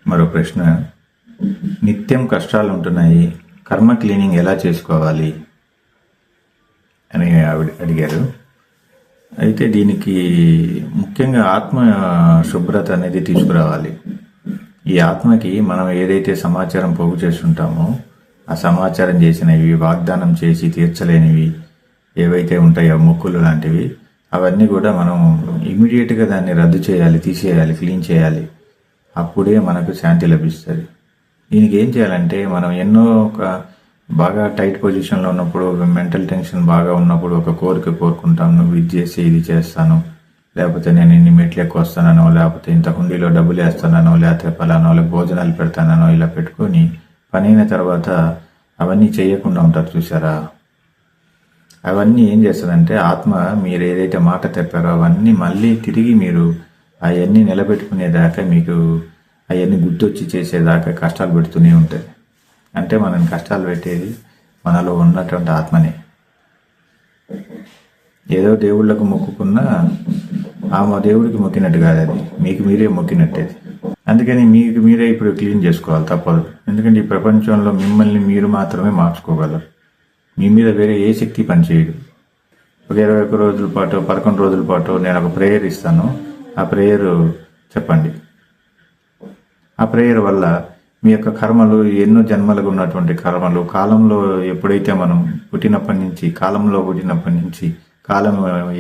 మరో ప్రశ్న, నిత్యం కష్టాలు ఉంటున్నాయి, కర్మ క్లీనింగ్ ఎలా చేసుకోవాలి అని ఆవిడ అడిగారు. అయితే దీనికి ముఖ్యంగా ఆత్మ శుభ్రత అనేది తీసుకురావాలి. ఈ ఆత్మకి మనం ఏదైతే సమాచారం పోగు చేస్తుంటామో ఆ సమాచారం చేసినవి, వాగ్దానం చేసి తీర్చలేనివి ఏవైతే ఉంటాయో మొక్కులు లాంటివి, అవన్నీ కూడా మనం ఇమీడియట్గా దాన్ని రద్దు చేయాలి, తీసేయాలి, క్లీన్ చేయాలి. అప్పుడే మనకు శాంతి లభిస్తుంది. దీనికి ఏం చేయాలంటే, మనం ఎన్నో బాగా టైట్ పొజిషన్లో ఉన్నప్పుడు, మెంటల్ టెన్షన్ బాగా ఉన్నప్పుడు ఒక కోరిక కోరుకుంటాం, నువ్వు ఇది చేసి ఇది చేస్తాను, లేకపోతే నేను ఇన్ని మెట్లు ఎక్కువ వస్తానో, లేకపోతే ఇంత హుండీలో డబ్బులు వేస్తానో, లేకపోతే పలానో వాళ్ళకి భోజనాలు పెడతానో ఇలా పెట్టుకొని పని అయిన తర్వాత అవన్నీ చేయకుండా ఉంటారు చూసారా. అవన్నీ ఏం చేస్తుందంటే, ఆత్మ మీరు ఏదైతే మాట తెప్పారో అవన్నీ మళ్ళీ తిరిగి మీరు అవన్నీ నిలబెట్టుకునేదాకా, మీకు అవన్నీ గుర్తొచ్చి చేసేదాకా కష్టాలు పెడుతూనే ఉంటుంది. అంటే మనని కష్టాలు పెట్టేది మనలో ఉన్నటువంటి ఆత్మనే. ఏదో దేవుళ్ళకు మొక్కుకున్నా ఆ దేవుడికి మొక్కినట్టు కాదు, అది మీకు మీరే మొక్కినట్టేది. అందుకని మీకు మీరే ఇప్పుడు క్లీన్ చేసుకోవాలి, తప్పదు. ఎందుకంటే ఈ ప్రపంచంలో మిమ్మల్ని మీరు మాత్రమే మార్చుకోగలరు. మీ మీద వేరే ఏ శక్తి పనిచేయదు. ఒక 21 రోజుల పాటు, 11 రోజుల పాటు నేను ఒక ప్రేయర్ ఇస్తాను. ఆ ప్రేయర్ చెప్పండి. ఆ ప్రేయర్ వల్ల మీ యొక్క కర్మలు, ఎన్నో జన్మలకు ఉన్నటువంటి కర్మలు, కాలంలో ఎప్పుడైతే మనం పుట్టినప్పటి నుంచి, కాలంలో పుట్టినప్పటి నుంచి కాలం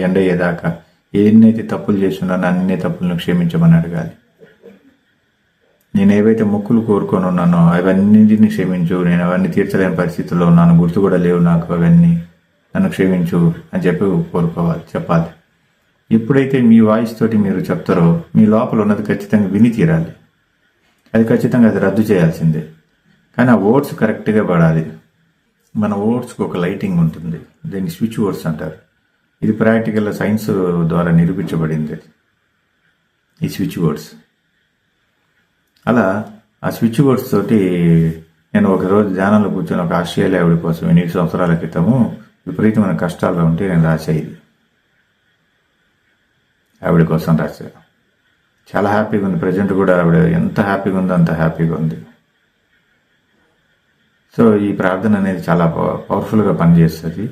ఎండయ్యేదాకా ఎన్నైతే తప్పులు చేస్తున్నానో అన్ని తప్పులను క్షమించమని అడగాలి. నేను ఏవైతే మొక్కులు కోరుకొని ఉన్నానో అవన్నింటినీ క్షమించు, నేను అవన్నీ తీర్చలేని పరిస్థితుల్లో ఉన్నాను, గుర్తు కూడా లేవు నాకు, అవన్నీ నన్ను క్షమించు అని చెప్పి కోరుకోవాలి, చెప్పాలి. ఎప్పుడైతే మీ వాయిస్ తోటి మీరు చెప్తారో మీ లోపల ఉన్నది ఖచ్చితంగా విని తీరాలి. అది ఖచ్చితంగా అది రద్దు చేయాల్సిందే. కానీ ఆ వర్డ్స్ కరెక్ట్గా పడాలి. మన వర్డ్స్కి ఒక లైటింగ్ ఉంటుంది, దీన్ని స్విచ్ వర్డ్స్ అంటారు. ఇది ప్రాక్టికల్ సైన్స్ ద్వారా నిరూపించబడింది ఈ స్విచ్ వర్డ్స్. అలా ఆ స్విచ్ వర్డ్స్ తోటి నేను ఒకరోజు ధ్యానంలో కూర్చొని ఒక ఆస్ట్రేలియా ఆవిడ కోసం 8 సంవత్సరాల క్రితము విపరీతమైన కష్టాల్లో ఉంటే నేను రాసేది. ఆవిడ కోసం రాశాను. చాలా హ్యాపీగా ఉంది. ప్రజెంట్ కూడా ఆవిడ ఎంత హ్యాపీగా ఉందో అంత హ్యాపీగా ఉంది. సో ఈ ప్రార్థన అనేది చాలా పవర్ఫుల్గా పనిచేస్తుంది.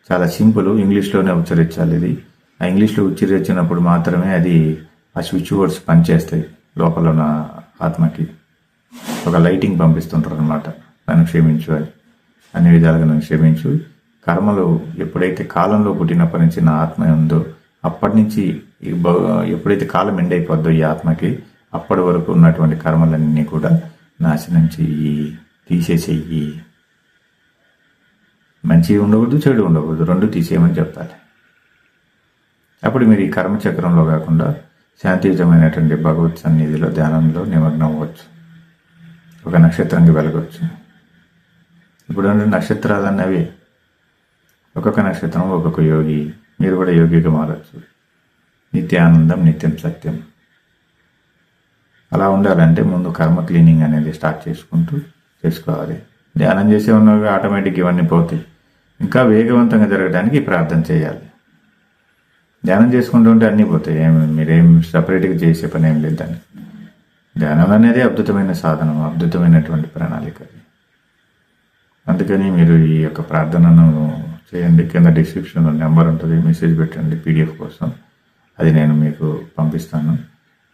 చాలా సింపుల్, ఇంగ్లీష్లోనే ఉచ్చరించాలి. ఇది ఆ ఇంగ్లీష్లో ఉచ్చరించినప్పుడు మాత్రమే అది ఆ స్విచ్ వర్డ్స్ పనిచేస్తాయి. లోపల ఉన్న ఆత్మకి ఒక లైటింగ్ పంపిస్తుంటారు అనమాట. నన్ను క్షమించు అని, అన్ని విధాలుగా నన్ను క్షమించు. కర్మలు ఎప్పుడైతే కాలంలో పుట్టినప్పటి నుంచి నా ఆత్మ ఉందో అప్పటి నుంచి ఎప్పుడైతే కాలం ఎండ్ అయిపోద్దో ఈ ఆత్మకి, అప్పటి వరకు ఉన్నటువంటి కర్మలన్నీ కూడా నాశనం చెయ్యి, తీసేసేయి. మంచి ఉండకూడదు, చెడు ఉండకూడదు, రెండు తీసేయమని చెప్పాలి. అప్పుడు మీరు ఈ కర్మచక్రంలో కాకుండా శాంతియుతమైనటువంటి భగవత్ సన్నిధిలో, ధ్యానంలో నిమగ్నం అవ్వచ్చు. ఒక నక్షత్రంకి వెలగవచ్చు. ఇప్పుడు నక్షత్రాలు అన్నవి ఒక్కొక్క నక్షత్రం ఒక్కొక్క యోగి. మీరు కూడా యోగిగా మారచ్చు. నిత్యానందం, నిత్యం సత్యం. అలా ఉండాలంటే ముందు కర్మ క్లీనింగ్ అనేది స్టార్ట్ చేసుకోవాలి. ధ్యానం చేసే ఉన్నవి ఆటోమేటిక్ ఇవన్నీ పోతాయి. ఇంకా వేగవంతంగా జరగడానికి ప్రార్థన చేయాలి. ధ్యానం చేసుకుంటూ ఉంటే అన్నీ పోతాయి. మీరేం సపరేట్గా చేసే పని ఏం లేదు. దాన్ని ధ్యానం అనేది అద్భుతమైన సాధనం, అద్భుతమైనటువంటి ప్రణాళిక. అందుకని మీరు ఈ యొక్క ప్రార్థనను చేయండి. కింద డిస్క్రిప్షన్లో నెంబర్ ఉంటుంది, మెసేజ్ పెట్టండి PDF కోసం. అది నేను మీకు పంపిస్తాను.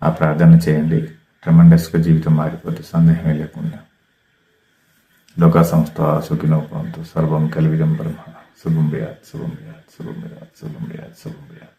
ఆ ప్రార్థన చేయండి. ట్రెమెండస్గా జీవితం మారిపోతే సందేహమే లేకుండా. లోకా సంస్థ సుఖినో భవంతు. సర్వం కల్విదం బ్రహ్మ. శుభం భయాత్, శుభం భయాత్, శుభం భయాత్, శుభం భయాత్, శుభం భయాత్.